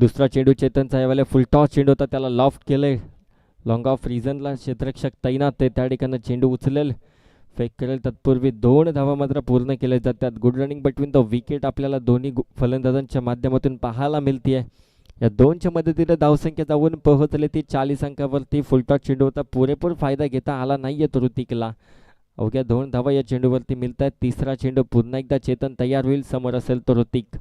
दुसरा चेंडू चेतनचा यावेळेला फुल टॉस चेंडू होता, त्याला लॉफ्ट केलंय. लॉंग ऑफ रिझनला क्षेत्ररक्षक तैनात आहे, त्या ठिकाणी चेंडू उचलेल, फेक करेल. तत्पूर्वी 2 धावा मात्र पूर्ण केल्या जातात. Good running between the wicket आपल्याला दोन्ही फलंदाजांच्या माध्यमातून पाहायला मिळते. या दोनच्या मदतीने धावसंख्या जाऊन पोहोचले ती 40 अंकावरती. फुलटॉस चेंडू होता, पुरेपूर फायदा घेता आला नाहीये ऋतिकला. अवघ्या 2 धावा या चेंडूवरती मिळत आहेत. तिसरा चेंडू पुन्हा एकदा चेतन तयार होईल, समोर असेल तो ऋतिक.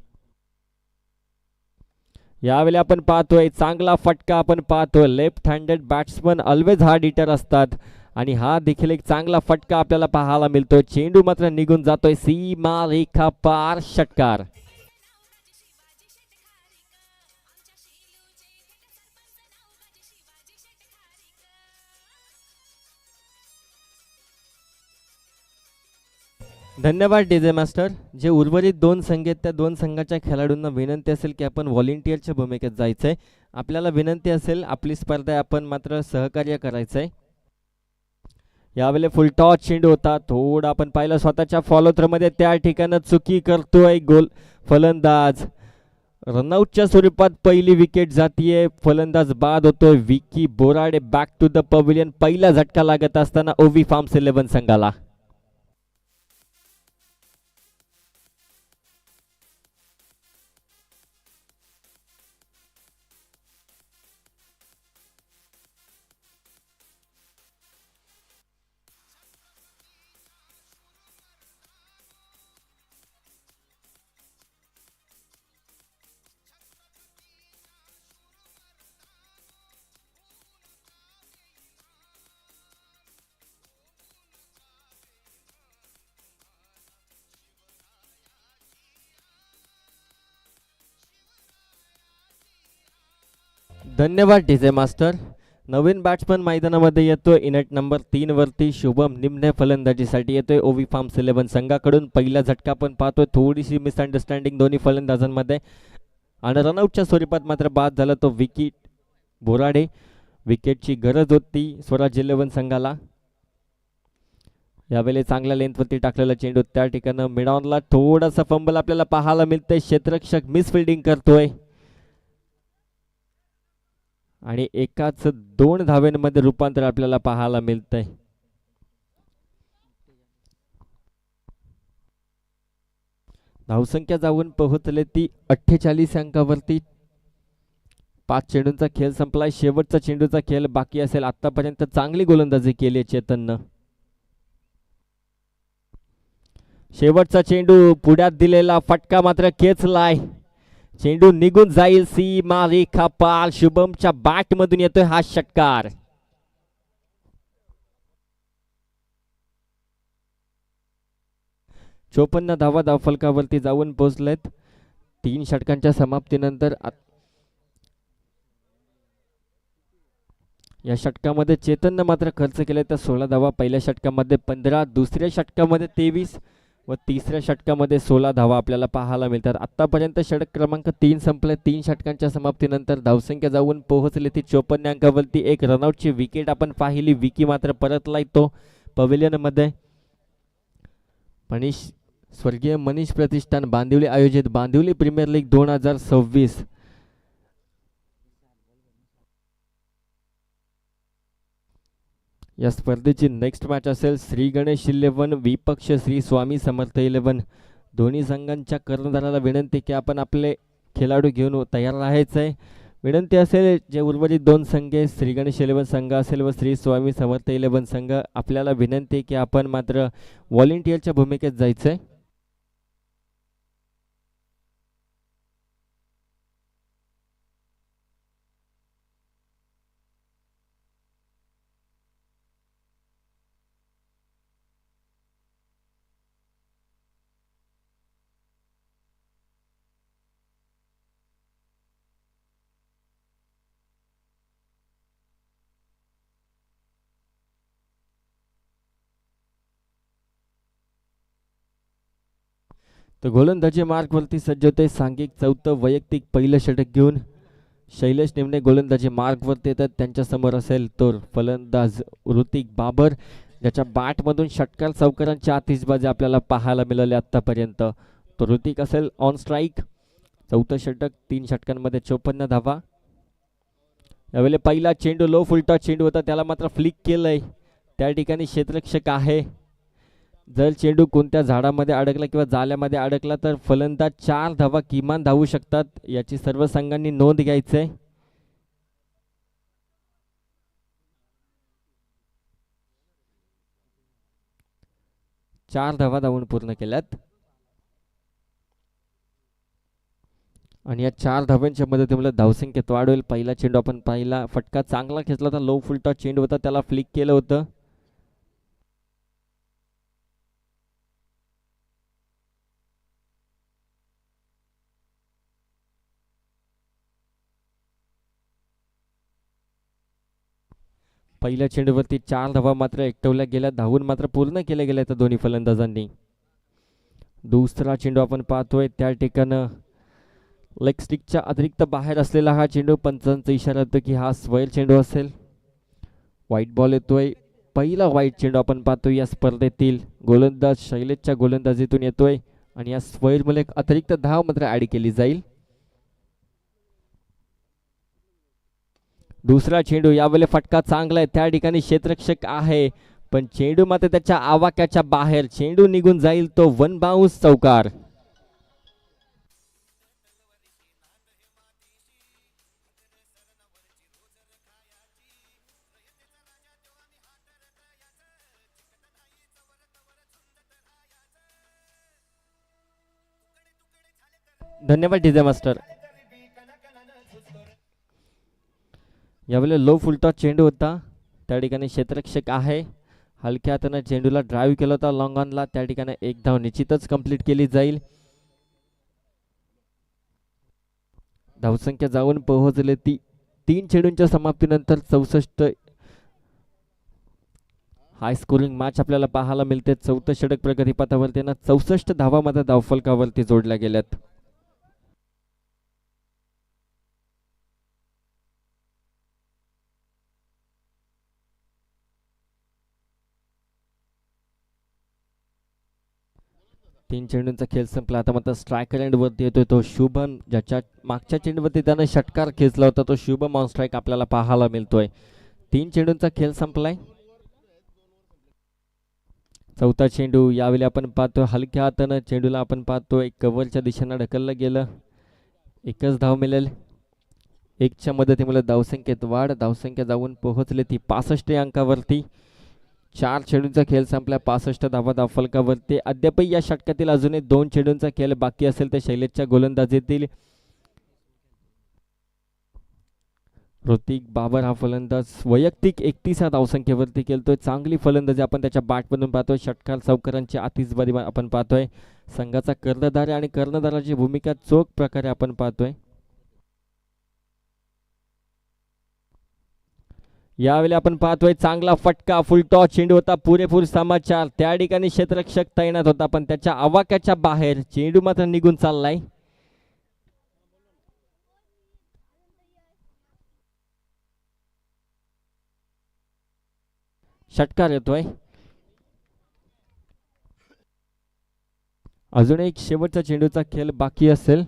यावेळी आपण पाहतोय चांगला फटका, आपण पाहतोय left handed batsman always hard hitter असतात आणि हा देखील एक चांगला फटका आपल्याला पाहायला मिळतोय. चेंडू मात्र निघून जातोय सीमा रेखा पार, षटकार. धन्यवाद डीजे मास्टर. जे उर्वरित 2 संघ आहेत त्या 2 संघाच्या खेळाडूंना विनंती असेल की आपण व्हॉलेंटियरच्या भूमिकेत जायचंय. आपल्याला विनंती असेल, आपली स्पर्धा आपण मात्र सहकार्य करायचंय. यावेळी फुल टॉस चेंडू होता, थोडा आपण पाहिलं स्वतःच्या फॉलो थ्रोमध्ये त्या ठिकाणी चुकी करतोय गोल फलंदाज. रनआउटच्या स्वरूपात पहिली विकेट जातीये, फलंदाज बाद होतोय. Vicky Borade back to the pavilion. पहिला झटका लागत असताना ओवी फार्म्स 11 संघाला. धन्यवाद डीजे मास्टर. नवीन बॅट्समन मैदानामध्ये येतोय इनेट नंबर 3 वरती. शुभम निम्ने फलंदाजीसाठी येतोय ओवी फार्म्स 11 संघाकडून. पहिला झटका आपण पाहतोय, थोडीशी मिसअंडरस्टँडिंग दोन्ही फलंदाजांमध्ये आणि रनआउटच्या स्वरूपात मात्र बाद झाला तो विकी बोराडे. विकेटची गरज होती स्वराज 11 संघाला. यावेळी चांगल्या लेंथवरती टाकलेला चेंडू, त्या ठिकाणी मिडॉनला थोडासा फंबल आपल्याला पाहायला मिळतंय. क्षेत्ररक्षक मिसफिल्डिंग करतोय आणि एकाच 2 धाव्यांमध्ये रूपांतर आपल्याला पाहायला मिळतंय. धावसंख्या जाऊन पोहोचले ती 48 अंकावरती. 5 चेंडूंचा खेळ संपलाय, शेवटचा चेंडूचा खेळ बाकी असेल. आतापर्यंत चांगली गोलंदाजी केली चेतननं. शेवटचा चेंडू, पुढ्यात दिलेला फटका मात्र खेचलाय. चेंडू निघून जाईल सीमा रेखा पार. शुभमच्या बॅट मधून येतोय हा षटकार. चोपन्न धावा धावफलकावरती जाऊन पोहोचलेत 3 षटकांच्या समाप्तीनंतर. या षटकामध्ये चेतननं मात्र खर्च केले तर 16 धावा. पहिल्या षटकामध्ये 15, दुसऱ्या षटकामध्ये 23 व तिसऱ्या षटकामध्ये 16 धावा आपल्याला पाहायला मिळतात. आतापर्यंत षटक क्रमांक 3 संपले. 3 षटकांच्या समाप्तीनंतर धावसंख्या जाऊन पोहोचली ती 54 अंकावरती. एक रनआउटची विकेट आपण पाहिली. विकी मात्र परतलाय तो पवेलियन मध्ये. स्वर्गीय मनीष प्रतिष्ठान बांदिवली आयोजित बांदिवली प्रीमियर लीग 2026. या स्पर्धेची नेक्स्ट मॅच असेल श्री गणेश 11 विपक्ष श्री स्वामी समर्थ 11. दोन्ही संघांच्या कर्णधाराला विनंती की आपण आपले खेळाडू घेऊन तयार राहायचं आहे. विनंती असेल जे उर्वरित 2 संघ श्री गणेश 11 संघ असेल व श्री स्वामी समर्थ 11 संघ, आपल्याला विनंती की आपण मात्र व्हॉलेंटियरच्या भूमिकेत जायचंय. तर गोलंदाजी मार्कवरती सज्ज होते. सांघिक 4थं वैयक्तिक पहिलं षटक घेऊन शैलेश निमणे गोलंदाजी मार्कवरती येतात. त्यांच्यासमोर असेल तो फलंदाज ऋतिक बाबर, ज्याच्या बॅटमधून षटकार चौकारांची आतिषबाजी आपल्याला पाहायला मिळाली आतापर्यंत. तो ऋतिक असेल ऑन स्ट्राईक. चौथं षटक, 3 षटकांमध्ये 54 धावा. यावेळी पहिला चेंडू लो फुलटॉ चेंडू होता, त्याला मात्र फ्लिक केलंय. त्या ठिकाणी क्षेत्ररक्षक आहे. जर चेंडू कोणत्या झाडामध्ये अडकला किंवा जाल्यामध्ये अडकला तर फलंदाज 4 धावा किमान धावू शकतात, याची सर्व संघांनी नोंद घ्यायचंय. चार धावा धावून पूर्ण केल्यात आणि या 4 धावांच्या मदतीमुळे धावसंख्येत वाढ होईल. पहिला चेंडू आपण पाहिला, फटका चांगला खेचला होता, लो फुलटॉस चेंडू होता, त्याला फ्लिक केलं होतं. पहिल्या चेंडूवरती 4 धावा मात्र एकटवल्या गेल्या, धावून मात्र पूर्ण केल्या गेल्या त्या दोन्ही फलंदाजांनी. दुसरा चेंडू आपण पाहतोय, त्या ठिकाणं लेग स्टिकच्या अतिरिक्त बाहेर असलेला हा चेंडू, पंचांचा इशारा होतो की हा स्क्वेअर चेंडू असेल. व्हाईट बॉल येतोय. पहिला व्हाईट चेंडू आपण पाहतोय या स्पर्धेतील. गोलंदाज शैलेशच्या गोलंदाजीतून येतोय आणि या स्क्वेअर मध्ये एक अतिरिक्त धाव मात्र ऍड केली जाईल. दुसरा चेंडू, यावेळी फटका चांगला आहे, त्या ठिकाणी क्षेत्ररक्षक आहे पण चेंडू मात्र त्याच्या आवाक्याच्या बाहेर, चेंडू निघून जाईल, तो वन बाउन्स चौकार. धन्यवाद डीजे मास्टर. यावेळी लो फुलटॉस चेंडू होता, त्या ठिकाणी क्षेत्ररक्षक आहे. हलक्या हाताने चेंडूला ड्राईव्ह केला होता लॉंग ऑनला, त्या ठिकाणी एक धाव निश्चितच कंप्लीट केली जाईल. धावसंख्या जाऊन पोहोचले ती 3 चेंडूंच्या समाप्तीनंतर 64. हाय स्कोरिंग मॅच आपल्याला पाहायला मिळते. चौथं षटक प्रगतीपथावरती 64 धावा मात्र धावफलकावरती जोडल्या गेल्यात. तीन चेंडूंचा खेळ संपला. आता मात्र स्ट्रायकर एंड वरती येतोय तो शुभम, ज्याच्या मागच्या चेंडूवरती त्याने षटकार खेचला होता, तो शुभम ऑन स्ट्राईक आपल्याला पाहायला मिळतोय. 3 चेंडूंचा खेळ संपलाय. चौथा चेंडू, यावेळी आपण पाहतोय हलक्या हातानं चेंडूला आपण पाहतोय कव्हरच्या दिशेनं ढकललं गेलं. एकच धाव मिळेल. 1च्या मदतीमुळे धावसंख्येत वाढ, धावसंख्या जाऊन पोहोचली ती 65 अंकावरती. 4 चेंडूंचा खेळ संपला, 65 धावा धावफलकावरती. अद्यापही या षटकातील अजूनही 2 चेंडूंचा खेळ बाकी असेल तर शैलेशच्या गोलंदाजीतील ऋतिक बाबर हा फलंदाज वैयक्तिक 31 धावसंख्येवरती खेळतोय. चांगली फलंदाजी आपण त्याच्या बॅटमधून पाहतोय. षटकार चौकारांची आतिषबाजी आपण पाहतोय. संघाचा कर्णधार आणि कर्णधाराची भूमिका चोख प्रकारे आपण पाहतोय. यावेळी आपण पाहतोय चांगला फटका, फुलटॉस चेंडू होता, पुरेपूर समाचार. त्या ठिकाणी क्षेत्ररक्षक तैनात होता पण त्याच्या आवाक्याच्या बाहेर चेंडू मात्र निघून चाललाय. षटकार येतोय. अजून एक शेवटचा चेंडूचा खेळ बाकी असेल.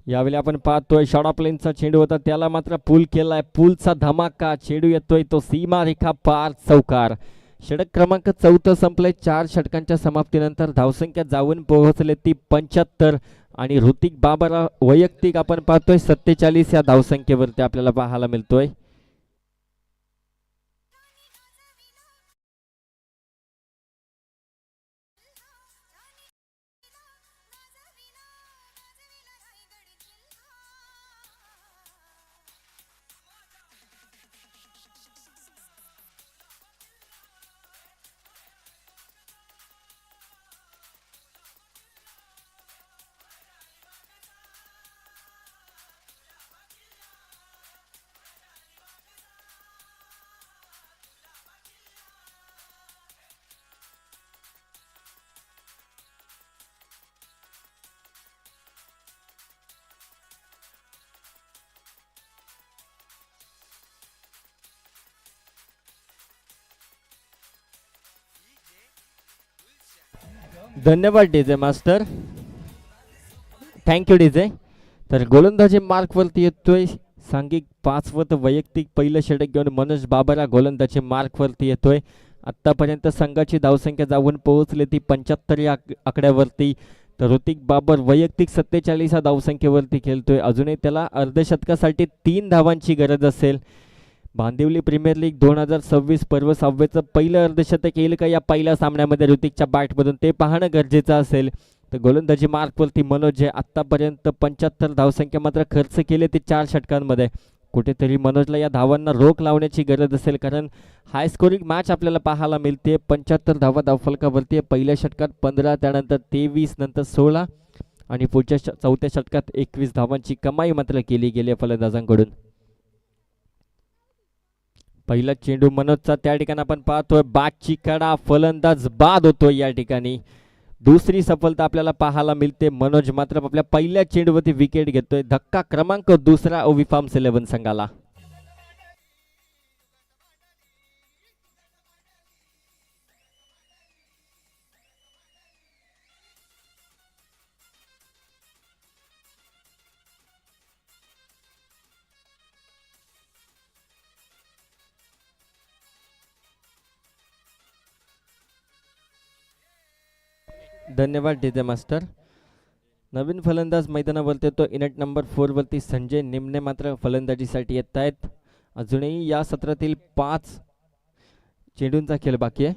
यावेळी आपण पाहतोय शॉर्ट ऑफ लेनचा चेंडू होता, त्याला मात्र पूल केलाय. पूलचा धमाका, चेंडू येतोय तो सीमा रेखा पार, चौकार. षटक क्रमांक 4 संपलंय. 4 षटकांच्या समाप्तीनंतर धावसंख्या जाऊन पोहोचले ती 75 आणि ऋतिक बाबर वैयक्तिक आपण पाहतोय 47 या धावसंख्येवरती आपल्याला पाहायला मिळतोय. धन्यवाद डीजे मास्टर. Thank you DJ. तर गोलंदाजी मार्कवरती येतोय सांघिक 5 व वैयक्तिक पहिलं षटक घेऊन मनोज बाबरा गोलंदाजी मार्कवरती येतोय. आत्तापर्यंत संघाची धावसंख्या जाऊन पोहोचली ती 75 या आकड्यावरती. तर ऋतिक बाबर वैयक्तिक 47 धावसंख्येवरती खेळतोय. अजूनही त्याला अर्धशतकासाठी 3 धावांची गरज असेल. भांदिवली प्रीमियर लीग 2026 पर्व 6वेचं पहिलं अर्धशतक येईल का या पहिल्या सामन्यामध्ये ऋतिकच्या बॅटमधून ते पाहणं गरजेचं असेल. तर गोलंदाजी मार्कवरती मनोज आहे. आत्तापर्यंत 75 धावसंख्या मात्र खर्च केले ते 4 षटकांमध्ये. कुठेतरी मनोजला या धावांना रोख लावण्याची गरज असेल, कारण हाय स्कोरिंग मॅच आपल्याला पाहायला मिळते. 75 धावा धावफलकावरती पहिल्या षटकात 15, त्यानंतर 23, नंतर 16 आणि पुढच्या चौथ्या षटकात 21 धावांची कमाई मात्र केली गेली फलंदाजांकडून. पहिला चेंडू मनोजचा त्या ठिकाणी आपण पाहतोय बादची कडा, फलंदाज बाद होतोय या ठिकाणी. दुसरी सफलता आपल्याला पाहायला मिळते. मनोज मात्र आपल्या पहिल्या चेंडूवरती विकेट घेतोय. धक्का क्रमांक दुसरा ओवी फार्म्स 11 संघाला. धन्यवाद डीजे मास्टर. नवीन फलंदाज मैदानावरती येतो. इनट नंबर 4 वरती संजय निमणे मात्र फलंदाजीसाठी येत आहेत. अजूनही या सत्रातील 5 चेंडूंचा खेळ बाकी आहे.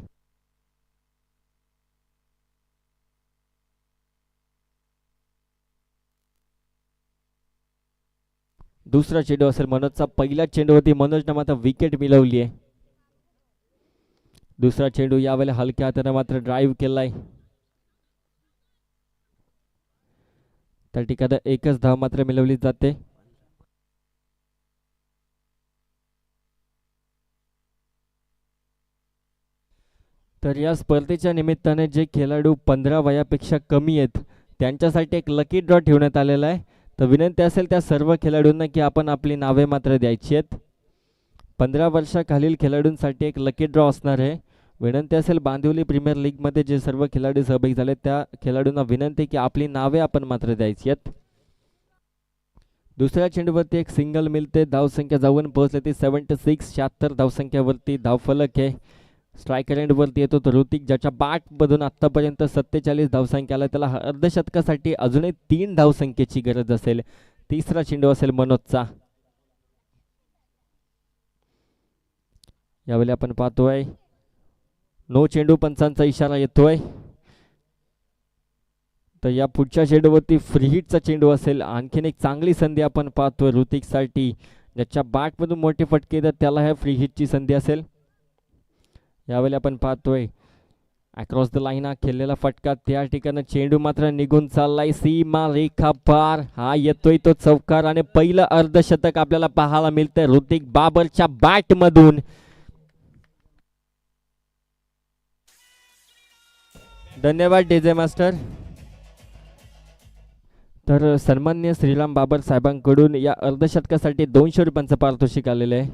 दुसरा चेंडू असेल मनोजचा. पहिल्या चेंडूवरती मनोजनं मात्र विकेट मिळवली आहे. दुसरा चेंडू यावेळेला हलक्या हाताने मात्र ड्राईव्ह केलाय. त्या ठिकाणी एकच धाव मात्र मिळवली जाते. तर या स्पर्धेच्या निमित्ताने जे खेळाडू 15 वयापेक्षा कमी आहेत त्यांच्यासाठी एक लकी ड्रॉ ठेवण्यात आलेला आहे. तर विनंती असेल त्या सर्व खेळाडूंना की आपण आपली नावे मात्र द्यायची आहेत. 15 वर्षाखालील खेळाडूंसाठी एक लकी ड्रॉ असणार आहे. विनंती असेल बांदिवली प्रीमियर लीगमध्ये जे सर्व खेळाडू सहभागी झाले त्या खेळाडूंना विनंती की आपली नावे आपण मात्र द्यायची आहेत. दुसऱ्या चेंडूवरती एक सिंगल मिळते. धावसंख्या जाऊन पोहोचले ती 76. 76 धावसंख्यावरती धावफलक आहे. स्ट्रायकर एंडवरती येतो तो ऋतिक, ज्याच्या बॅटमधून आत्तापर्यंत 47 धावसंख्या आला. त्याला अर्धशतकासाठी अजूनही 3 धावसंख्येची गरज असेल. तिसरा चेंडू असेल मनोजचा. यावेळी आपण पाहतोय नो चेंडू पंचांचा इशारा येतोय. तर या पुढच्या चेंडूवरती फ्री हिटचा चेंडू असेल. आणखीन एक चांगली संधी आपण पाहतोय ऋतिकसाठी, ज्याच्या बॅटमधून मोठे फटके येतात त्याला ह्या फ्री हिटची संधी असेल. यावेळी आपण पाहतोय अक्रॉस द लाईन हा खेळलेला फटका. त्या ठिकाणी चेंडू मात्र निघून चाललाय सीमा रेखा पार. हा येतोय तो चौकार आणि पहिलं अर्धशतक आपल्याला पाहायला मिळतंय ऋतिक बाबरच्या बॅटमधून. धन्यवाद डीजे मास्टर. तर सन्मान्य श्रीराम बाबर साहेबांकडून या अर्धशतकासाठी 200 रुपयांचं पारितोषिक आलेलं आहे.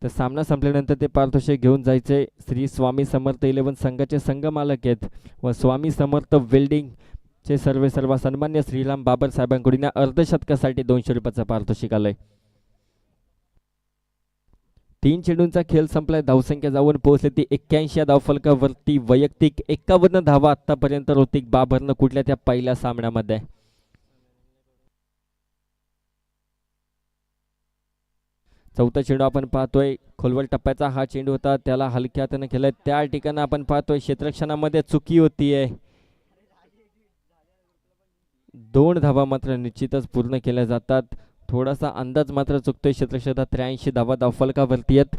तर सामना संपल्यानंतर ते पारितोषिक घेऊन जायचे श्री स्वामी समर्थ 11 संघाचे संघ मालक आहेत व स्वामी समर्थ वेल्डिंगचे सर्व सन्मान्य श्रीराम बाबर साहेबांकडून या अर्धशतकासाठी 200 रुपयाचं पारितोषिक आलंय. 3 चेंडूंचा खेळ संपलाय. धावसंख्या जाऊन पोहोचली ती 81 या धावफलकावरती. वैयक्तिक 51 धावा आतापर्यंत ऋतिक बाबरनं कुठल्या त्या पहिल्या सामन्यामध्ये. चौथा चेंडू आपण पाहतोय खोलवर टप्प्याचा हा चेंडू होता, त्याला हलक्या हाताने खेळलाय. त्या ठिकाणी आपण पाहतोय क्षेत्ररक्षणामध्ये चुकी होतीये. 2 धावा मात्र निश्चितच पूर्ण केल्या जातात. थोडासा अंदाज मात्र चुकतोय. क्षेत्ररक्षणात 83 धावा धावफलकावरती आहेत.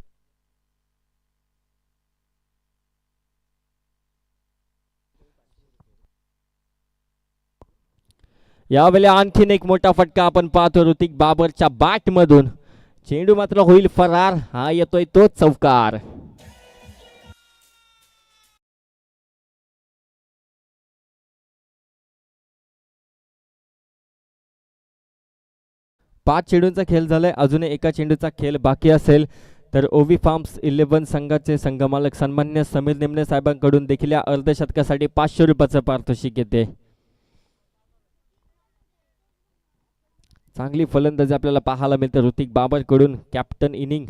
यावेळी आणखीन एक मोठा फटका आपण पाहतो ऋतिक बाबरच्या बॅटमधून. चेंडू मात्र होईल फरार. हा येतोय तो चौकार. पाच चेंडूंचा खेळ झालाय. अजून एका चेंडूचा खेळ बाकी असेल तर ओवी फार्म्स 11 संघाचे संघमालक सन्मान्य समीर निमणे साहेबांकडून देखील या अर्धशतकासाठी 500 रुपयाचं पारितोषिक येते. चांगली फलंदाजी आपल्याला पाहायला मिळते ऋतिक बाबरकडून. कॅप्टन इनिंग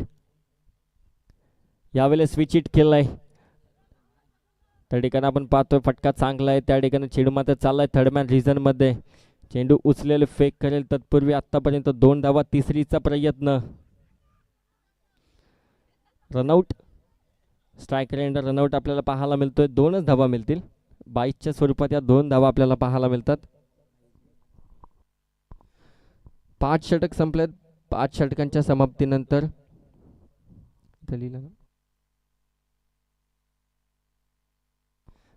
यावेळेस स्विच हिट केलाय. त्या ठिकाणी आपण पाहतोय फटका चांगला आहे. त्या ठिकाणी चेंडू मात्र चाललाय थर्डमॅन रिझन मध्ये. चेंडू उचलेले फेक करेल तत्पूर्वी आतापर्यंत 2 धावा. तिसरीचा प्रयत्न. रनआउट. स्ट्रायकर एंड रनआउट आपल्याला पाहायला मिळतोय. 2च धावा मिळतील. 22च्या स्वरूपात या 2 धावा आपल्याला पाहायला मिळतात. 5 षटक संपलेत. 5 षटकांच्या समाप्तीनंतर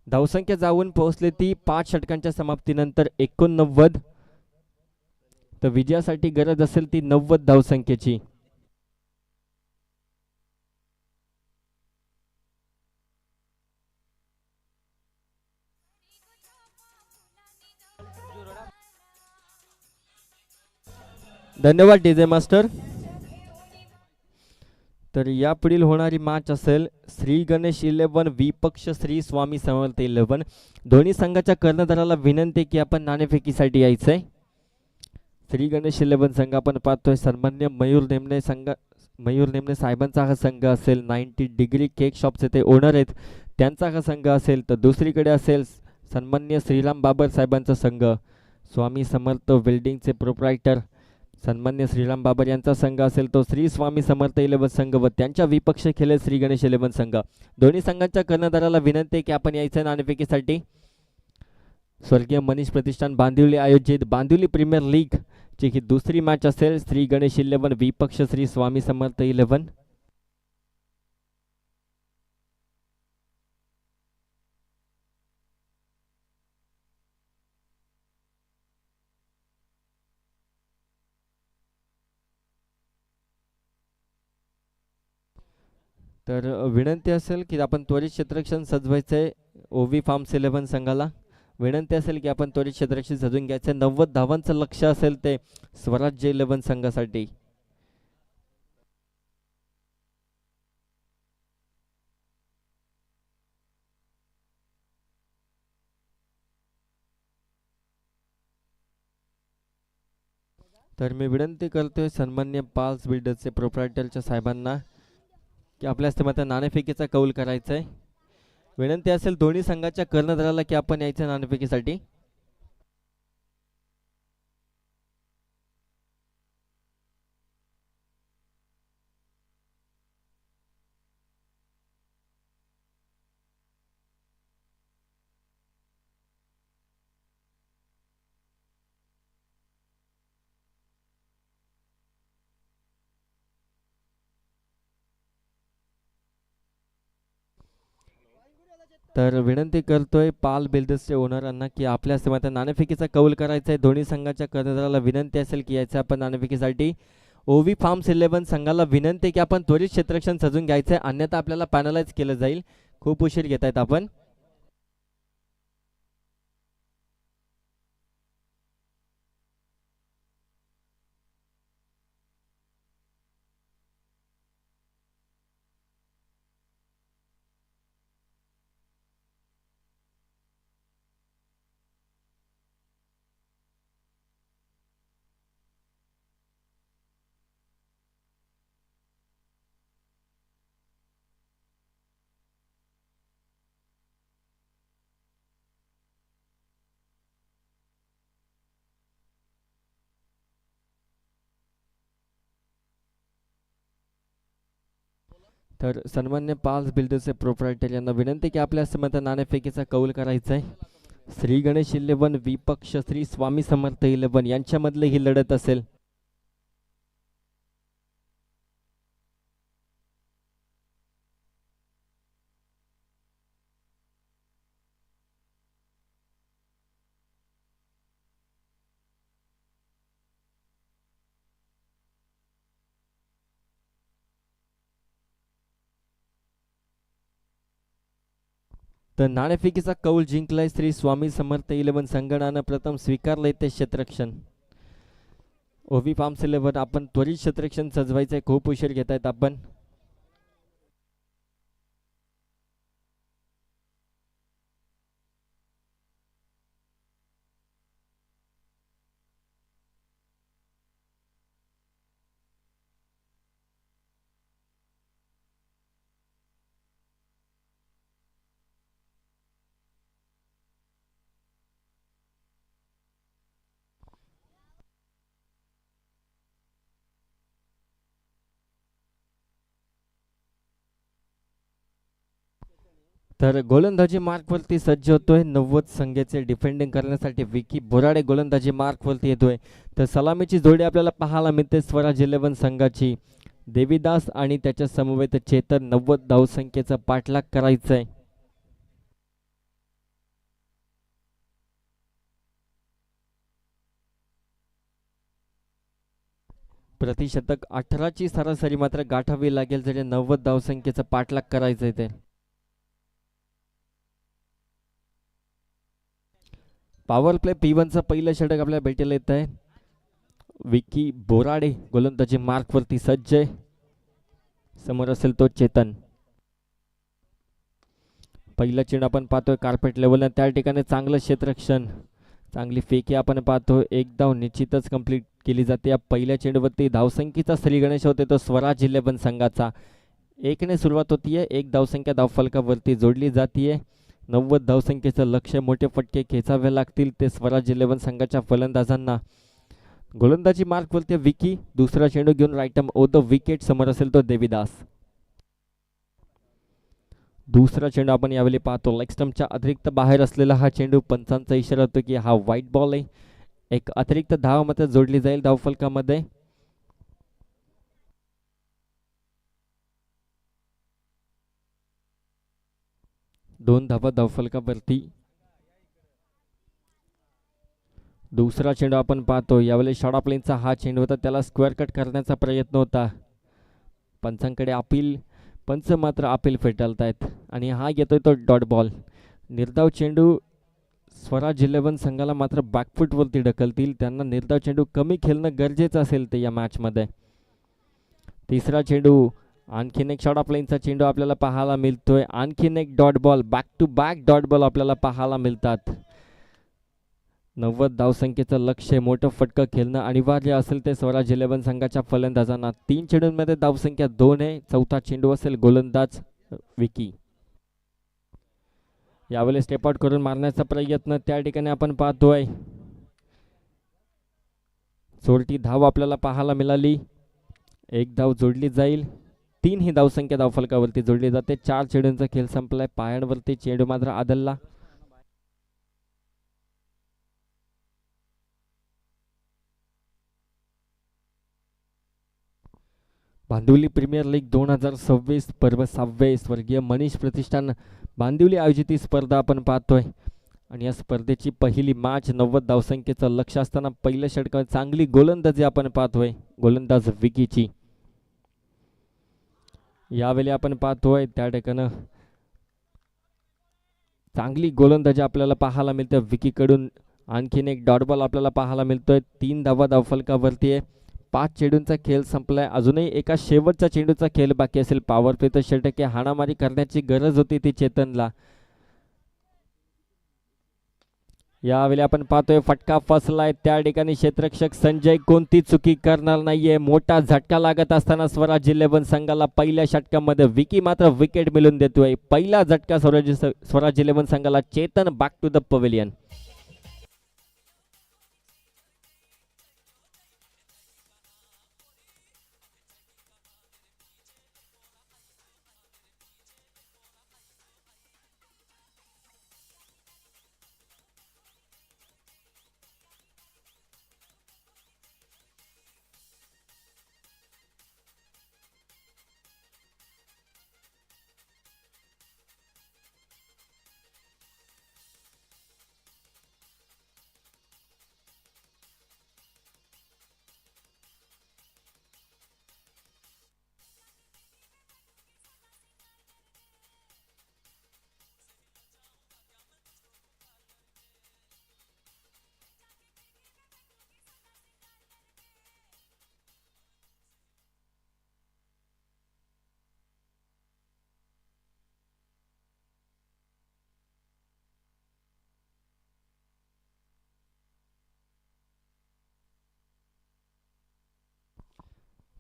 धावसंख्या जाऊन पोहोचली ती 5 षटकांच्या समाप्तीनंतर 89. तर विजयासाठी गरज असेल ती 90 धावसंख्येची. धन्यवाद डीजे मास्टर. तर यापुढील होणारी मॅच असेल श्री गणेश 11 विपक्ष श्री स्वामी समर्थ 11. दोन्ही संघाच्या कर्णधाराला विनंती की आपण नाणेफेकीसाठी यायचंय. श्री गणेश 11 संघ आपण पाहतोय सन्मान्य मयूर नेमणे साहेबांचा हा संघ असेल. 90 डिग्री केक शॉपचे ते ओनर आहेत, त्यांचा हा संघ असेल. तर दुसरीकडे असेल सन्मान्य श्रीराम बाबर साहेबांचा संघ, स्वामी समर्थ वेल्डिंगचे प्रोप्रायटर सन्मान्य श्रीराम बाबर यांचा संघ असेल तो श्री स्वामी समर्थ 11 संघ व त्यांच्या विपक्ष खेळेल श्री गणेश 11 संघ. दोन्ही संघांच्या कर्णधाराला विनंती की आपण यायचं नाणेफेकीसाठी. स्वर्गीय मनीष प्रतिष्ठान बांदिवली आयोजित बांदिवली प्रीमियर लीग ची ही दुसरी मॅच असेल श्री गणेश 11 विपक्ष श्री स्वामी समर्थ 11. तर विनंती असेल की आपण त्वरित क्षेत्ररक्षण सजवायचंय. ओवी फार्म्स 11 संघाला विनंती असेल की आपण त्वरित क्षेत्ररक्षण सजवून घ्यायचंय. 90 धावांचं लक्ष असेल ते स्वराज्य 11 संघासाठी. तर मी विनंती करतोय सन्मान्य पाल्स बिल्डर्सचे प्रोप्रायटरच्या साहेबांना की आपल्या हस्ते नाणेफेकीचा कौल करायचा आहे. विनंती असेल दोन्ही संघाच्या कर्णधाराला की आपण यायचं नाणेफेकीसाठी. तर विनंती करतोय पाल बिल्डर्सचे ओनरांना की आपल्या हस्ते नाणेफेकीचा कौल करायचा आहे. दोन्ही संघाच्या कर्णधाराला विनंती असेल की यायचं आपण नाणेफेकीसाठी. ओवी फार्म्स 11 संघाला विनंती की आपण त्वरित क्षेत्ररक्षण सजून घ्यायचं आहे, अन्यथा आपल्याला पॅनलाइज केलं जाईल. खूप उशीर घेत आहेत आपण. तर सन्मान्य पाल्स बिल्डर्सचे प्रोप्रायटर यांना विनंती की आपल्या हस्ते नाणेफेकीचा कौल करायचा आहे. श्री गणेश 11 विपक्ष श्री स्वामी समर्थ 11 यांच्यामधले ही लढत असेल. तर नाणेफेकीचा कौल जिंकलाय श्री स्वामी समर्थ 11 संघानं प्रथम स्वीकारलंय ते क्षेत्ररक्षण. ओवी फार्म्स 11 आपण त्वरित क्षेत्ररक्षण सजवायचंय, खूप उशीर घेत आहेत आपण. तर गोलंदाजी मार्कवरती सज्ज होतोय 90 संघाचे डिफेंडिंग करण्यासाठी विकी बोराडे गोलंदाजी मार्कवरती येतोय. तर सलामीची जोडी आपल्याला पाहायला मिळते स्वराज 11 संघाची. देवीदास आणि त्याच्या समवेत चेतन 90 धावसंख्येचा पाठलाग करायचंय. प्रतिशतक 18ची सरासरी मात्र गाठावी लागेल जरी 90 धावसंख्येचा पाठलाग करायचंय ते. पॉवर प्ले P1चं पहिलं षटक आपल्याला भेटायला येत आहे. विकी बोराडे गोलंदाजी मार्कवरती सज्ज आहे. समोर असेल तो चेतन. पहिला चेंडू आपण पाहतोय कार्पेट लेवलला, त्या ठिकाणी चांगलं क्षेत्ररक्षण, चांगली फेकी आपण पाहतो. एक धाव निश्चितच कंप्लीट केली जाते. या पहिल्या चेंडूवरती धावसंख्येचा श्रीगणेश होते तो स्वराज 11 संघाचा. 1ने सुरुवात होतीये. 1 धावसंख्या धावफलकावरती जोडली जातीये. 90 धावसंख्येचं लक्ष्य, मोठे फटके खेचावे लागतील ते स्वराज 11 संघाच्या फलंदाजांना. गोलंदाजी मार्कवरती विकी. दुसरा चेंडू घेऊन right arm over the wicket. समोर असेल तो देवीदास. दुसरा चेंडू आपण यावेळी पाहतो लेग स्टंपच्या अतिरिक्त बाहेर असलेला हा चेंडू. पंचांचा इशारा होतो की हा व्हाईट बॉल आहे. एक अतिरिक्त धाव मात्र जोडली जाईल धावफलकामध्ये. दोन धावा धावफलकावरती. दुसरा चेंडू आपण पाहतो यावेळी शॉर्ट प्लेनचा हा चेंडू होता, त्याला स्क्वेअर कट करण्याचा प्रयत्न होता. पंचांकडे अपील, पंच मात्र अपील फेटाळतायत आणि हा येतोय तो डॉट बॉल. निर्धाव चेंडू स्वराज 11 संघाला मात्र बॅकफुटवरती ढकलतील. त्यांना निर्धाव चेंडू कमी खेळणं गरजेचं असेल ते या मॅचमध्ये. तिसरा चेंडू, आणखीन एक शॉर्ट प्लेनचा चेंडू आपल्याला पाहायला मिळतोय. आणखीन एक dot ball, back to back dot ball आपल्याला पाहायला मिळतात. 90 धावसंख्येचं लक्ष्य, मोठं फटकं खेळणं अनिवार्य असेल ते स्वराज 11 संघाच्या फलंदाजांना. 3 चेंडूंमध्ये धावसंख्या 2 आहे. चौथा चेंडू असेल गोलंदाज विकी. यावेळी स्टेप आउट करून मारण्याचा प्रयत्न त्या ठिकाणी आपण पाहतोय. चोरटी धाव आपल्याला पाहायला मिळाली. एक धाव जोडली जाईल. 3 ही धावसंख्या धावफलकावरती जोडली जाते. 4 चेंडूंचा खेळ संपलाय. पायांवरती चेंडू मात्र आदलला. भांदिवली प्रीमियर लीग 2026 पर्व 6वे स्वर्गीय मनीष प्रतिष्ठान भांदिवली आयोजित ही स्पर्धा आपण पाहतोय. आणि या स्पर्धेची पहिली मॅच 90 धावसंख्येचं लक्ष असताना पहिल्या षटकात चांगली गोलंदाजी आपण पाहतोय गोलंदाज विकीची. यावेळी आपण पाहतोय त्या ठिकाणी चांगली गोलंदाजी आपल्याला पाहायला मिळते विकीकडून. आणखीन एक डॉट बॉल आपल्याला पाहायला मिळतोय. 3 धावा धावफलकावरती आहे. 5 चेंडूंचा खेळ संपलाय. अजूनही एका शेवटच्या चेंडूचा खेळ बाकी असेल. पॉवर प्ले तर षटके हाणामारी करण्याची गरज होती ती चेतनला. यावेळी आपण पाहतोय फटका फसलाय. त्या ठिकाणी क्षेत्ररक्षक संजय कोणती चुकी करणार नाहीये. मोठा झटका लागत असताना स्वराज 11 संघाला पहिल्या षटकामध्ये विकी मात्र विकेट मिळून देतोय. पहिला झटका स्वराज 11 संघाला. Chetan back to the pavilion.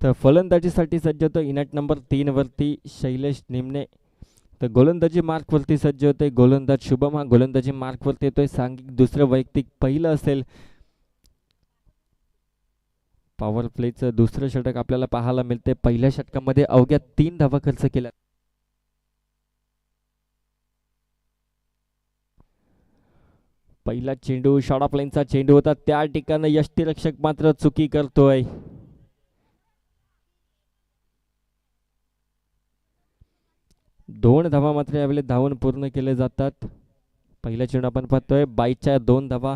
तर फलंदाजीसाठी सज्ज होतो इनॅट नंबर 3 वरती शैलेश निमणे. तर गोलंदाजी मार्कवरती सज्ज होते गोलंदाज शुभम. हा गोलंदाजी मार्कवरती येतोय. सांघिक दुसरं वैयक्तिक पहिलं असेल. पॉवर प्लेचं दुसरं षटक आपल्याला पाहायला मिळते. पहिल्या षटकामध्ये अवघ्या 3 धावा खर्च केल्या. पहिला चेंडू शॉर्ट ऑफ लाईनचा चेंडू होता, त्या ठिकाणी यष्टीरक्षक मात्र चुकी करतोय. दोन धावा मात्र यावेळी धावून पूर्ण केले जातात. पहिला चेंडू आपण पाहतोय 22च्या 2 धावा.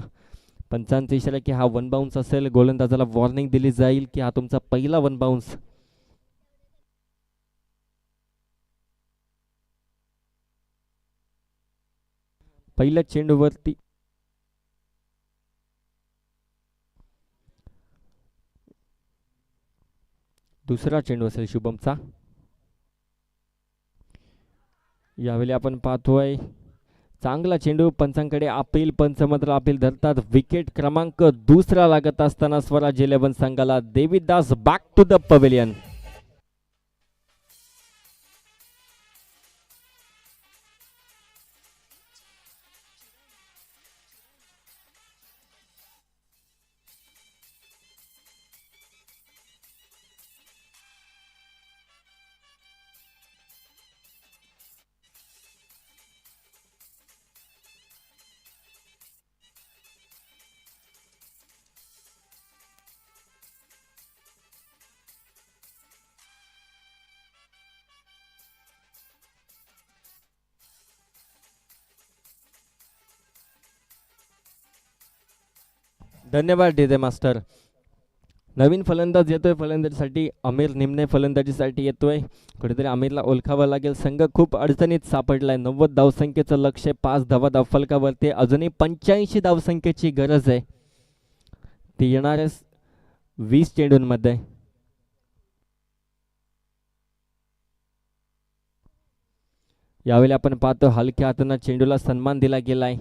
पंचांचा इशारा की हा वन बाउन्स असेल. गोलंदाजाला वॉर्निंग दिली जाईल की हा तुमचा पहिला वन बाउन्स. पहिल्या चेंडूवरती दुसरा चेंडू असेल शुभमचा. यावेळी आपण पाहतोय चांगला चेंडू. पंचांकडे अपील. पंच मात्र अपील धरतात. विकेट क्रमांक दुसरा लागत असताना स्वराज 11 संघाला Devidas back to the pavilion. धन्यवाद डीजे मास्टर. नवीन फलंदाज येतोय फलंदाजीसाठी. आमिर निमणे फलंदाजीसाठी येतोय. कुठेतरी आमिरला ओळखावं लागेल. संघ खूप अडचणीत सापडलाय. 90 धावसंख्येचं लक्ष्य. 5 धावा धावफलकावरती. अजूनही 85 धावसंख्येची गरज आहे. ती येणाऱ्या 20 चेंडूंमध्ये. यावेळी आपण पाहतो हलक्या हाताने चेंडूला सन्मान दिला गेलाय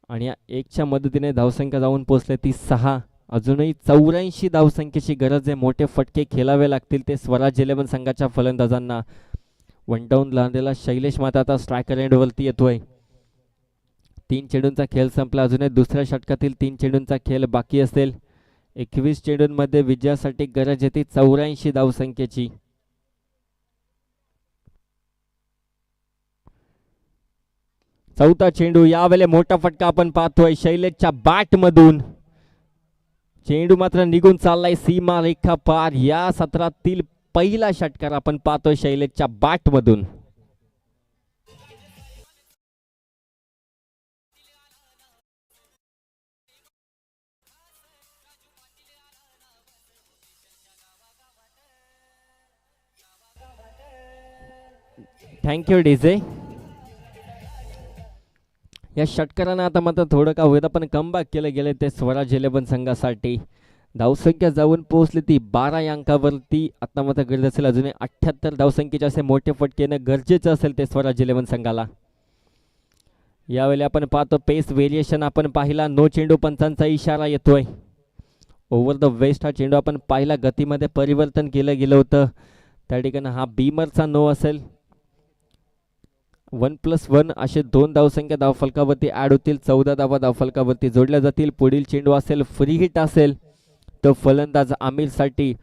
आणि या 1च्या मदतीने धावसंख्या जाऊन पोहोचले ती 6. अजूनही 84 धावसंख्येची गरज आहे. मोठे फटके खेळावे लागतील ते स्वराज 11 संघाच्या फलंदाजांना. वन डाऊन लागलेला शैलेश माता आता स्ट्रायकर एंडवरती येतोय. 3 चेंडूंचा खेळ संपला. अजूनही दुसऱ्या षटकातील 3 चेंडूंचा खेळ बाकी असेल. 21 चेंडूंमध्ये विजयासाठी गरज येते 84 धावसंख्येची. चौथा चेंडू. यावेळी मोठा फटका आपण पाहतोय शैलेशच्या बॅट मधून. चेंडू मात्र निघून चाललाय सीमा रेखा पार. या सत्रातील पहिला षटकार आपण पाहतोय शैलेशच्या बॅट मधून. Thank you DJ. या षटकारानं आता मात्र थोडं का होईल पण कमबॅक केले गेले ते स्वराज 11 संघासाठी. धावसंख्या जाऊन पोहोचली ती 12 या अंकावरती. आता मात्र गरज असेल अजूनही 78 धावसंख्येचे असे मोठे फटके येणं गरजेचं असेल ते स्वराज 11 संघाला. यावेळी आपण पाहतो पेस व्हेरिएशन आपण पाहिला. नो चेंडू पंचांचा इशारा येतोय. ओव्हर द वेस्ट हा चेंडू आपण पाहिला. गतीमध्ये परिवर्तन केलं गेलं होतं त्या ठिकाणी हा बीमरचा नो असेल. 1+1 असे 2 धावसंख्या धावफलकावरती ऍड होतील. 14 धावा धावफलकावरती जोडल्या जातील. पुढील चेंडू असेल फ्री हिट असेल तो फलंदाज आमिरसाठी.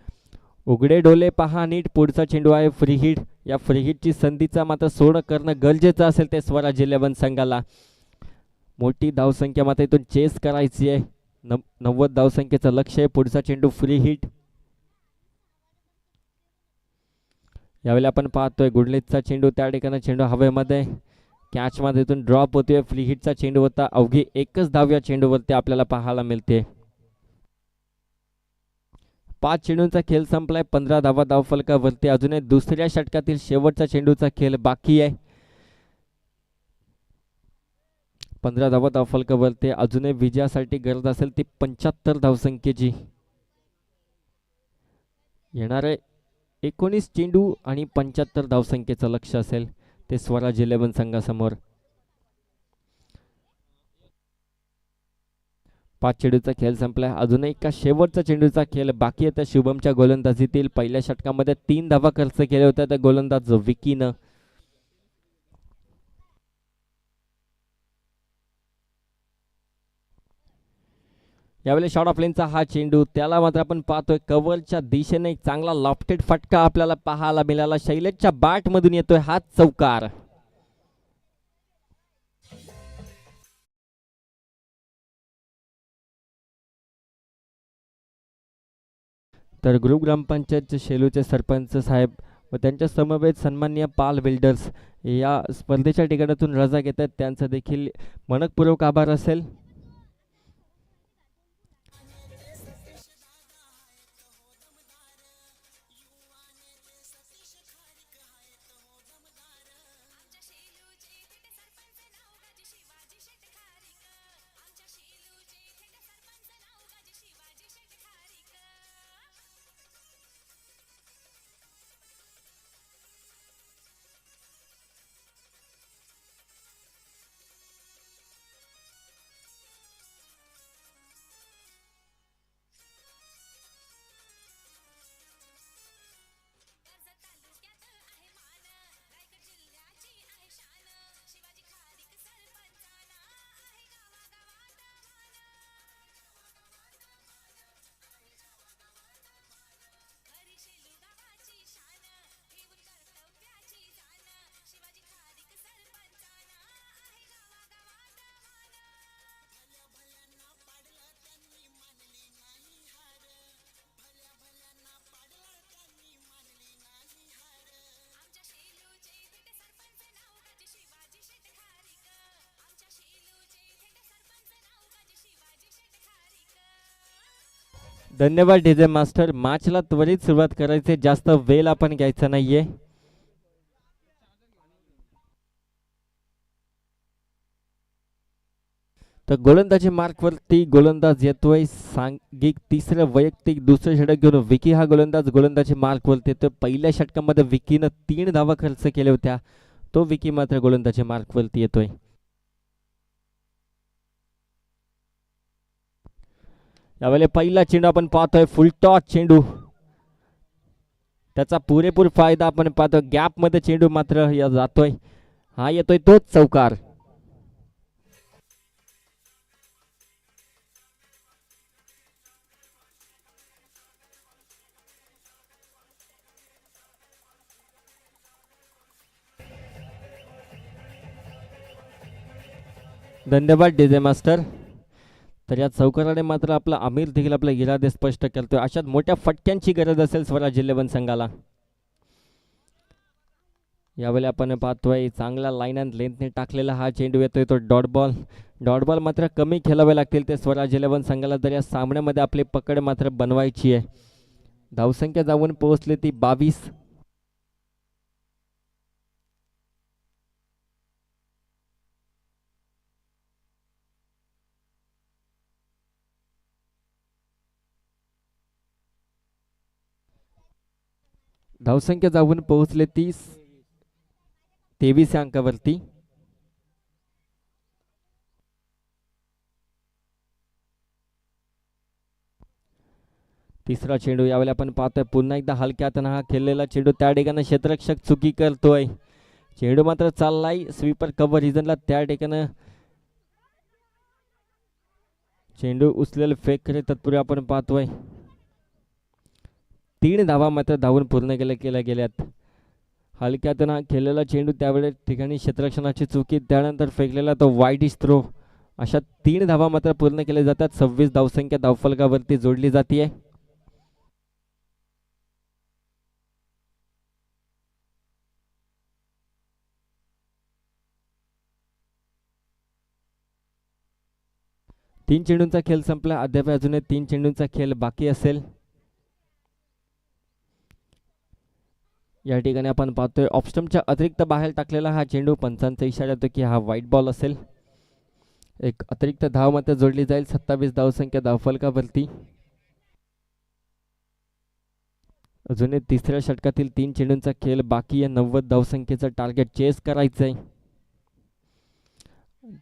उघडे डोले पहा नीट. पुढचा चेंडू आहे फ्री हिट. या फ्री हिटची संधीचा मात्र सोडं करणं गरजेचं असेल ते स्वराज 11 संघाला. मोठी धावसंख्या मात्र इथून चेस करायची आहे. 90 धावसंख्येचं लक्ष आहे. पुढचा चेंडू फ्री हिट. यावेळी आपण पाहतोय गुडलेचा चेंडू. त्या ठिकाणी चेंडू हवेमध्ये कॅच मध्ये इथून ड्रॉप होतोय. फ्री हिटचा चेंडू होता. अवघी 1च धाव या चेंडूवरती आपल्याला पाहायला मिळते. 5 चेंडूंचा खेळ संपलाय. 15 धावा धावफलकावरती. अजूनही दुसऱ्या षटकातील शेवटचा चेंडूचा खेळ बाकी आहे. 15 धावा धावफलकावरती. अजूनही विजयासाठी गरज असेल ती 75 धावसंख्येची. येणारे 19 चेंडू आणि 75 धावसंख्येचं लक्ष असेल ते स्वराज 11 संघासमोर. 5 चेंडूचा खेळ संपलाय. अजूनही एका शेवटचा चेंडूचा खेळ बाकी आहे. शुभमच्या गोलंदाजीतील पहिल्या षटकामध्ये 3 धावा खर्च केल्या होत्या त्या गोलंदाज विकीनं. यावेळी शॉर्ट ऑफ लेनचा हा चेंडू. त्याला मात्र आपण पाहतोय कव्हरच्या दिशेने एक चांगला लॉफ्टेड फटका आपल्याला पाहायला मिळाला. शैलेशच्या बॅट मधून येतोय हा चौकार. तर ग्रुप ग्रामपंचायतचे शेलूचे सरपंच साहेब व त्यांच्या समवेत सन्माननीय पाल बिल्डर्स या स्पर्धेच्या ठिकाणातून रजा घेत आहेत, त्यांचा देखील मनपूर्वक आभार असेल. धन्यवाद डीजे मास्टर. मॅचला त्वरित सुरुवात करायची, जास्त वेळ आपण घ्यायचा नाहीये. तर गोलंदाजी मार्कवरती गोलंदाज येतोय, सांघिक तिसरं वैयक्तिक दुसरं षटक घेऊन विकी हा गोलंदाज गोलंदाजी मार्कवरती येतोय. पहिल्या षटकामध्ये विकीनं 3 धावा खर्च केल्या होत्या, तो विकी मात्र गोलंदाजी मार्कवरती येतोय. यावेळेला पहिला चेंडू आपण पाहतोय, फुलटॉस चेंडू, त्याचा पुरेपूर फायदा आपण पाहतोय. गॅप मध्ये चेंडू मात्र या जातोय, हा येतोय तोच चौकार. धन्यवाद डीजे मास्टर. तर या चौकाराने मात्र आपला आमिर देखील आपला इरादे स्पष्ट करतोय. अशात मोठ्या फटक्यांची गरज असेल स्वराज 11 संघाला. यावेळेला आपण पाहतोय चांगला लाईन अँड लेंथने टाकलेला हा चेंडू येतोय, तो डॉट बॉल. डॉट बॉल मात्र कमी खेळावे लागतील ते स्वराज 11 संघाला, तर या सामन्यामध्ये आपली पकड मात्र बनवायची आहे. धावसंख्या जाऊन पोहोचली ती 22. धावसंख्या जाऊन पोहोचले 23 या अंकावरती. तिसरा चेंडू यावेळेला आपण पाहतोय, पुन्हा एकदा हलक्यात हा खेळलेला चेंडू, त्या ठिकाणी क्षेत्ररक्षक चुकी करतोय. चेंडू मात्र चाललाय स्वीपर कव्हर रिजनला, त्या ठिकाणी चेंडू उचलेल फेक करे तत्पूर्वी आपण पाहतोय 3 धावा मात्र धावून पूर्ण केल्या गेल्यात. हलक्यातून हा खेळलेला चेंडू, त्यावेळेस ठिकाणी क्षेत्ररक्षणाची चुकी, त्यानंतर फेकलेला तो वाईड थ्रो, अशा 3 धावा मात्र पूर्ण केल्या जातात. 26 धावसंख्या धावफलकावरती जोडली जाते. तीन चेंडूंचा खेळ संपला, अद्याप अजूनही 3 चेंडूंचा खेळ बाकी असेल. या ठिकाणी आपण पाहतोय ऑफस्टम्पच्या अतिरिक्त बाहेर टाकलेला हा चेंडू, पंचांचा इशारा येतो की हा व्हाईट बॉल असेल. एक अतिरिक्त धाव मात्र जोडली जाईल. 27 धावसंख्या धावफलकावरती. अजूनही तिसऱ्या षटकातील 3 चेंडूंचा खेळ बाकी आहे. 90 धावसंख्येचं टार्गेट चेस करायचंय.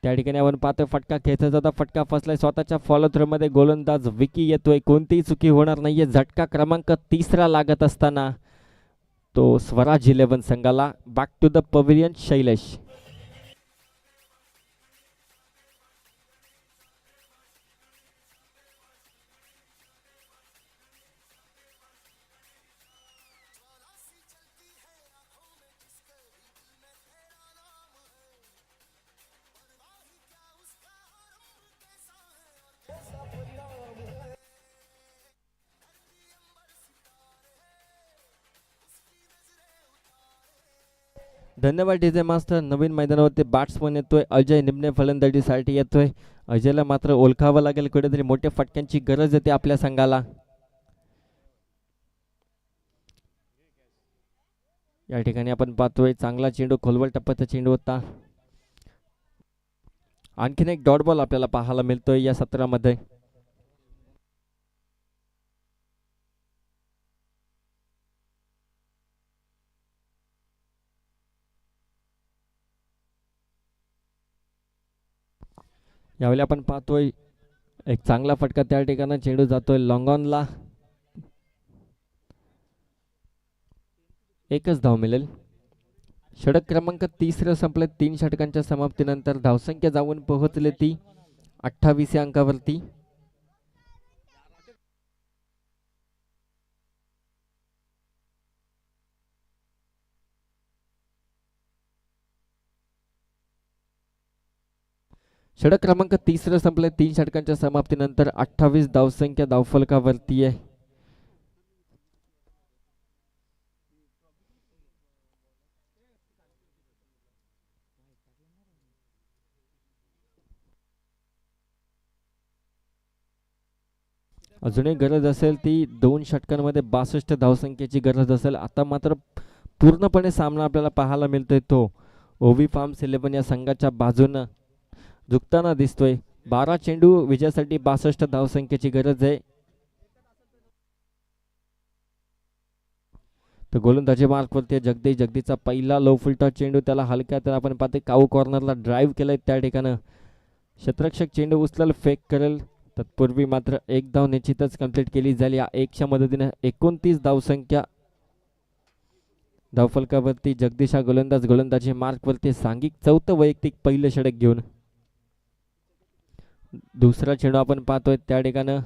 त्या ठिकाणी आपण पाहतोय फटका खेचत होता, फटका फसलाय स्वतःच्या फॉलो थ्रो मध्ये. गोलंदाज विकी येतोय, कोणतीही चुकी होणार नाहीये. झटका क्रमांक 3 लागत असताना तो स्वराज 11 संघाला. Back to the pavilion Shailesh. धन्यवाद डीजे मास्टर. नवीन मैदानावरती बॅट्समन येतोय अजय निमणे, फलंदाजीसाठी येतोय. अजयला मात्र ओळखावं लागेल, कुठेतरी मोठ्या फटक्यांची गरज येते आपल्या संघाला. या ठिकाणी आपण पाहतोय चांगला चेंडू, खोलवर टप्प्याचा चेंडू होता. आणखीन एक डॉट बॉल आपल्याला पाहायला मिळतोय या सत्रामध्ये. यावेळी आपण पाहतोय एक चांगला फटका, त्या ठिकाणी चेंडू जातोय लॉंग ऑनला. एकच धाव मिळेल. षटक क्रमांक 30 संपले. 3 षटकांच्या समाप्तीनंतर धावसंख्या जाऊन पोहोचले ती 28 या अंकावरती. षटक क्रमांक 30 संपले. 3 षटकांच्या समाप्तीनंतर 28 धावसंख्या धावफलकावरती आहे. अजूनही गरज असेल ती 2 षटकांमध्ये 62 धावसंख्येची गरज असेल. आता मात्र पूर्णपणे सामना आपल्याला पाहायला मिळतोय तो ओवी फार्म्स 11 या संघाच्या बाजूनं झुकताना दिसतोय. 12 चेंडू विजयासाठी 62 धावसंख्येची गरज आहे. तर गोलंदाजी मार्कवरती जगदीचा पहिला लो फुलटा चेंडू, त्याला हलक्या तर आपण पाहते काऊ कॉर्नरला ड्राईव्ह केलाय. त्या ठिकाणी क्षेत्ररक्षक चेंडू उचलेल, फेक करेल. तत्पूर्वी मात्र एक धाव निश्चितच कंप्लीट केली झाली. या एकच्या मदतीने 29 धावसंख्या धावफलकावरती. जगदीश हा गोलंदाजी मार्कवरती सांघिक 4थं वैयक्तिक पहिलं षटक घेऊन. दुसरा चेंडू आपण पाहतोय त्या ठिकाणी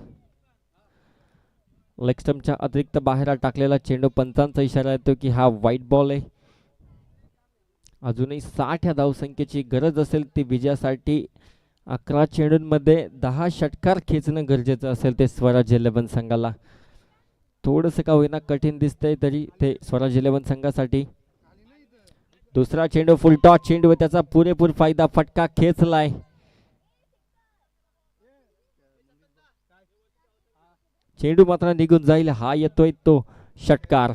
लेग स्टंपच्या अतिरिक्त बाहेर टाकलेला चेंडू. पंचांचा इशारा येतो की हा व्हाईट बॉल आहे. अजूनही 60 या धावसंख्येची गरज असेल ती विजयासाठी. 11 चेंडूंमध्ये 10 षटकार खेचणं गरजेचं असेल ते स्वराज 11 संघाला. थोडंसं का होईना कठीण दिसतंय तरी ते स्वराज 11 संघासाठी. दुसरा चेंडू फुल टॉस चेंडू, त्याचा पुरेपूर फायदा, फटका खेचलाय. चेंडू मात्र निघून जाईल. हा येतोय तो षटकार.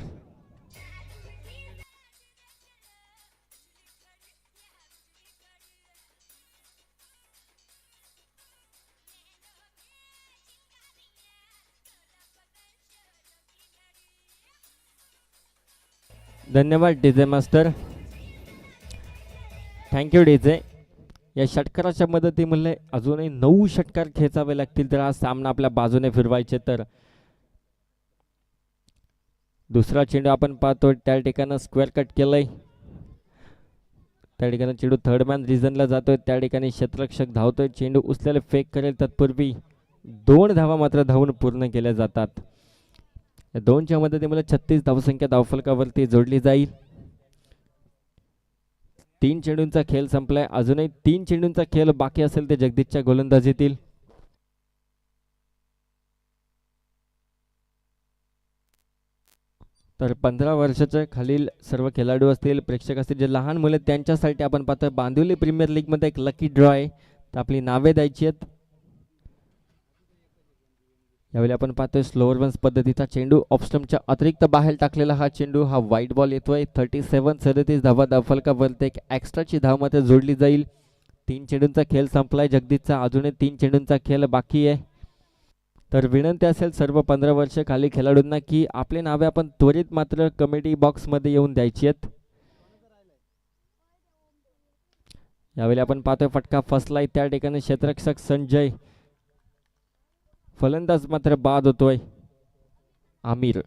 धन्यवाद डीजे मास्टर. Thank you DJ. या षटकाराच्या मदतीमुळे अजूनही 9 षटकार खेचावे लागतील तर हा सामना आपल्या बाजूने फिरवायचे. तर दुसरा चेंडू आपण पाहतो त्या ठिकाणी स्क्वेअर कट केलंय. त्या ठिकाणी चेंडू थर्ड मॅन रिझनला जातोय. त्या ठिकाणी क्षेत्ररक्षक धावतोय, चेंडू उचल्याला फेक करेल. तत्पूर्वी 2 धावा मात्र धावून पूर्ण केल्या जातात. या 2च्या मदतीमुळे 36 धावसंख्या धावफलकावरती जोडली जाईल. 3 चेंडूंचा खेळ संपलाय. अजूनही 3 चेंडूंचा खेळ बाकी असेल ते जगदीशच्या गोलंदाजीतील. तर 15 वर्षाच्या खालील सर्व खेळाडू असतील, प्रेक्षक असतील, जे लहान मुले त्यांच्यासाठी आपण पाहतोय बांदिवली प्रीमियर लीग मध्ये एक लकी ड्रॉ आहे. तर आपली नावे द्यायची आहेत. यावेळी आपण पाहतोय स्लोअर वन्स पद्धतीचा चेंडू, ऑफस्टम्पच्या अतिरिक्त बाहेर टाकलेला हा चेंडू. हा व्हाईट बॉल येतोय. 37 धावा धावफलकावरती एक एक्स्ट्राची धाव मात्र जोडली जाईल. 3 चेंडूंचा खेळ संपलाय जगदीशचा. अजूनही 3 चेंडूंचा खेळ बाकी आहे. तर विनंती असेल सर्व 15 वर्ष खाली खेळाडूंना की आपले नावे आपण त्वरित मात्र कमेटी बॉक्समध्ये येऊन द्यायची आहेत. यावेळी आपण पाहतोय फटका फसलाय. त्या ठिकाणी क्षेत्ररक्षक संजय, फलंदाज मात्र बाद होतोय आमिर.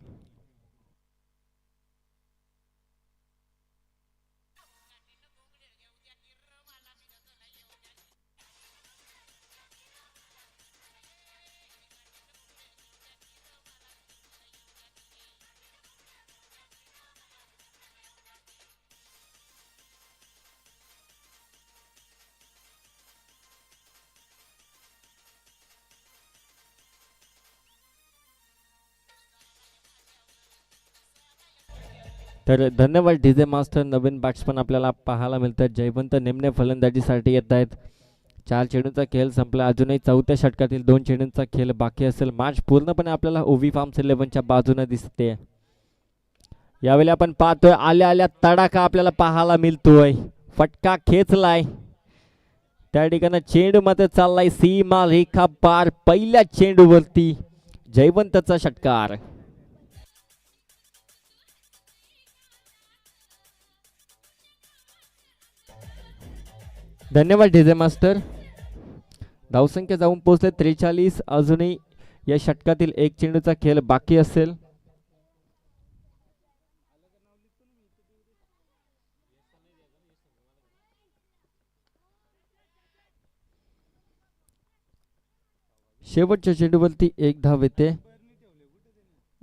तर धन्यवाद डीजे मास्टर. नवीन बॅट्समन आपल्याला पाहायला मिळतात. जयवंत नेमणे फलंदाजीसाठी येत आहेत. 4 चेंडूंचा खेळ संपला. अजूनही चौथ्या षटकातील 2 चेंडूंचा खेळ बाकी असेल. मॅच पूर्णपणे आपल्याला ओव्ही फार्म्स 11च्या बाजूने दिसते. यावेळी आपण पाहतोय आल्या आल्या तडाखा आपल्याला पाहायला मिळतोय. फटका खेचलाय. त्या ठिकाणी चेंडू मध्ये चाललाय सीमा रेखा पार. पहिल्या चेंडूवरती जयवंतचा षटकार. धन्यवाद डीजे मास्टर. धावसंख्या जाऊन पोहोचले 43. अजूनही या षटकातील 1 चेंडूचा खेळ बाकी असेल. शेवटच्या चेंडूवरती 1 धाव येते.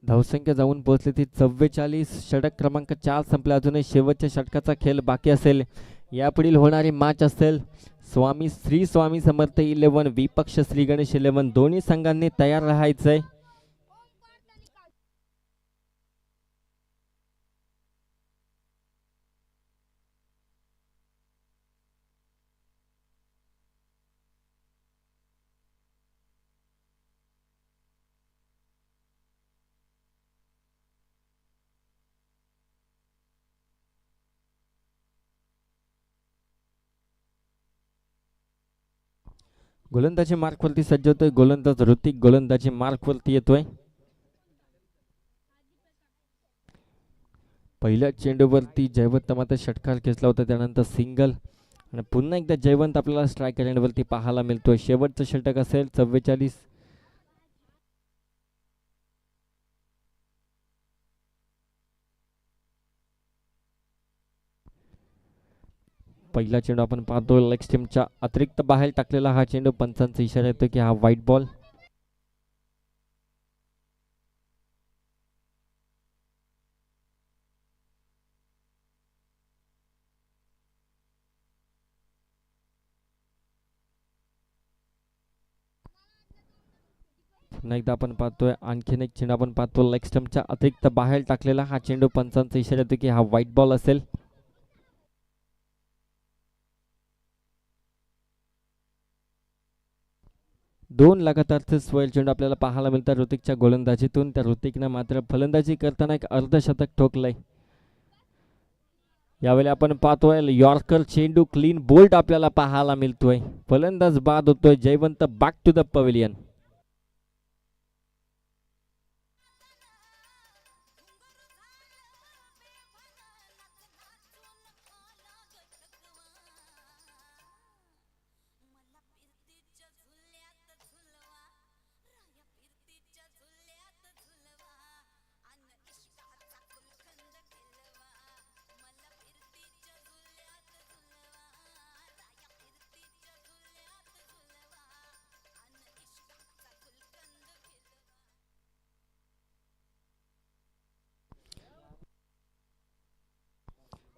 धावसंख्या जाऊन पोहोचली ती 44. षटक क्रमांक 4 संपला. अजूनही शेवटच्या षटकाचा खेळ बाकी असेल. यापुढील होणारी मॅच असेल श्री स्वामी समर्थ 11 विपक्ष श्री गणेश 11. दोन्ही संघांनी तयार राहायचंय. गोलंदाजी मार्कवरती सज्ज होतोय. गोलंदाज ऋतिक गोलंदाजी मार्कवरती येतोय. पहिल्या चेंडूवरती जयवंत मात्र षटकार खेचला होता. त्यानंतर सिंगल आणि पुन्हा एकदा जयवंत आपल्याला स्ट्रायकर एंडवरती पाहायला मिळतोय. शेवटचं षटक असेल 44. पहिला चेंडू आपण पाहतो लेग स्टंपच्या अतिरिक्त बाहेर टाकलेला हा चेंडू. पंचांचा इशारा येतो की हा व्हाईट बॉल. पुन्हा एकदा आपण पाहतोय आणखीन एक चेंडू आपण पाहतो लेग स्टंपच्या अतिरिक्त बाहेर टाकलेला हा चेंडू. पंचांचा इशारा येतो की हा व्हाईट बॉल असेल. दोन लगातारचे स्वेल चेंडू आपल्याला पाहायला मिळतात ऋतिकच्या गोलंदाजीतून. त्या ऋतिकनं मात्र फलंदाजी करताना एक अर्धशतक ठोकलंय. यावेळी आपण पाहतोय यॉर्कर चेंडू क्लीन बोल्ड आपल्याला पाहायला मिळतोय. फलंदाज बाद होतोय. Jaywant back to the pavilion.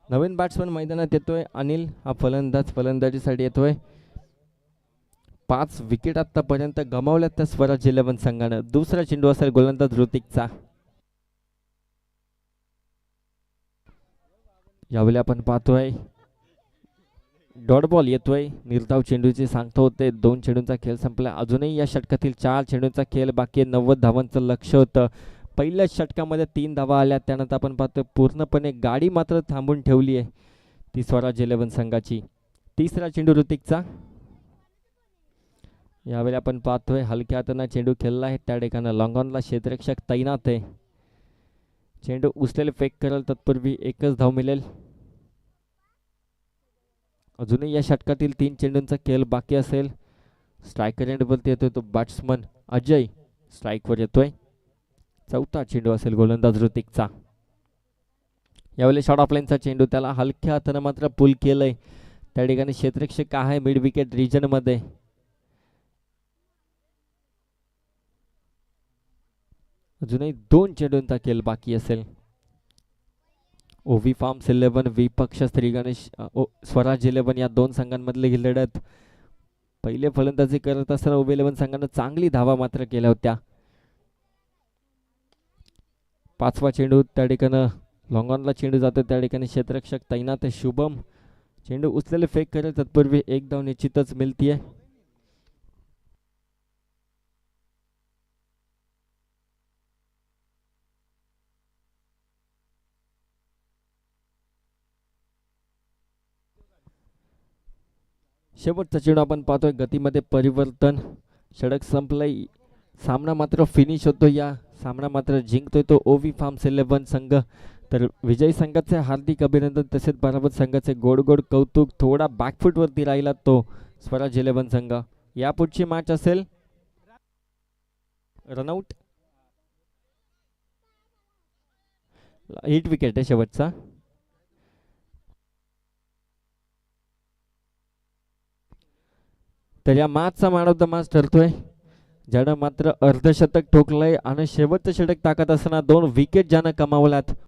नवीन बॅट्समन मैदानात येतोय अनिल. हा फलंदाज फलंदाजीसाठी येतोय. 5 विकेट आतापर्यंत गमावल्यात त्या स्वराज 11 संघानं. दुसरा चेंडू असेल गोलंदाज ऋतिकचा. यावेळी आपण पाहतोय डॉट बॉल येतोय. निर्धाव चेंडूची सांगता होते. 2 चेंडूंचा खेळ संपला. अजूनही या षटकातील 4 चेंडूंचा खेळ बाकी आहे. 90 धावांचं लक्ष होतं. पहिल्या षटकामध्ये 3 धावा आल्या. त्यानंतर आपण पाहतोय पूर्णपणे गाडी मात्र थांबून ठेवली आहे ती स्वराज 11 संघाची. तिसरा चेंडू ऋतिकचा. यावेळी आपण पाहतोय हलक्या हाताने चेंडू खेळला आहे. त्या ठिकाणी लॉंगॉनला क्षेत्ररक्षक तैनात आहे. चेंडू उचलेल फेक करेल तत्पूर्वी एकच धाव मिळेल. अजूनही या षटकातील 3 चेंडूंचा खेळ बाकी असेल. स्ट्रायकर एंडवरती येतोय तो बॅट्समन अजय. स्ट्राईकवर येतोय. चौथा चेंडू असेल गोलंदाज ऋतिकचा. यावेळी शॉर्ट ऑफ लाईनचा चेंडू. त्याला हलक्या हाताने मात्र पुल केलंय. त्या ठिकाणी क्षेत्ररक्षक आहे मिड विकेट रिजन मध्ये. अजूनही 2 चेंडूंचा खेळ बाकी असेल. ओव्ही फार्म्स 11 विपक्ष श्री गणेश स्वराज 11 या 2 संघांमधली ही लढत. पहिले फलंदाजी करत असताना ओव्ही 11 संघानं चांगली धावा मात्र केल्या होत्या. 5वा चेंडू त्या ठिकाणी लॉंग ऑनला चेंडू जातो, त्या ठिकाणी क्षेत्ररक्षक तैनात आहे शुभम. चेंडू उचलेले फेक करेल तत्पूर्वी एक धाव निश्चितच मिळतीये. शेवटचा चेंडू आपण पाहतोय, गतीमध्ये परिवर्तन, षटक संपलंय. सामना मात्र फिनिश होतो, या सामना मात्र जिंकतोय तो ओवी फार्म्स 11 संघ. तर विजयी संघाचे हार्दिक अभिनंदन, तसेच पराभूत संघाचे गोड गोड कौतुक. थोडा बॅकफूट वरती राहिला तो स्वराज 11 संघ. यापुढची मॅच असेल रनआउट, हिट विकेट आहे शेवटचा. तर या मॅचचा मॅन ऑफ द मॅच ठरतोय ज्यानं मात्र अर्धशतक ठोकलंय आणि शेवटचं षटक टाकत असताना 2 विकेट ज्यानं कमावल्यात